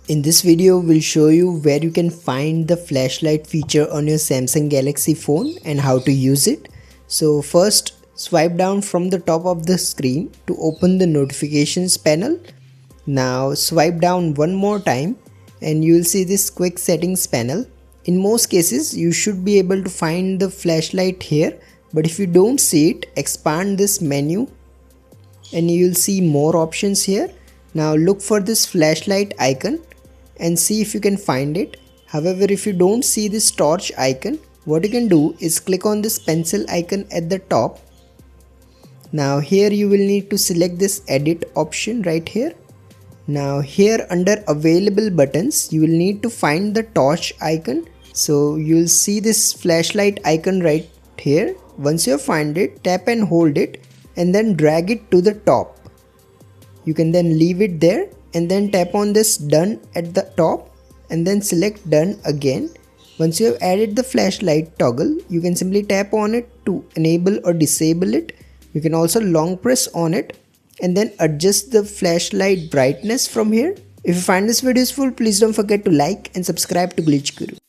In this video, we'll show you where you can find the flashlight feature on your Samsung Galaxy phone and how to use it. So first, swipe down from the top of the screen to open the notifications panel. Now swipe down one more time and you'll see this quick settings panel. In most cases, you should be able to find the flashlight here, but if you don't see it, expand this menu and you'll see more options here. Now look for this flashlight icon and see if you can find it. However, if you don't see this torch icon, what you can do is click on this pencil icon at the top. Now here you will need to select this edit option right here. Now here under available buttons, you will need to find the torch icon. So you'll see this flashlight icon right here. Once you find it, tap and hold it and then drag it to the top. You can then leave it there and then tap on this done at the top and then select done again. Once you have added the flashlight toggle, you can simply tap on it to enable or disable it. You can also long press on it and then adjust the flashlight brightness from here. If you find this video useful, please don't forget to like and subscribe to Glitch Guru.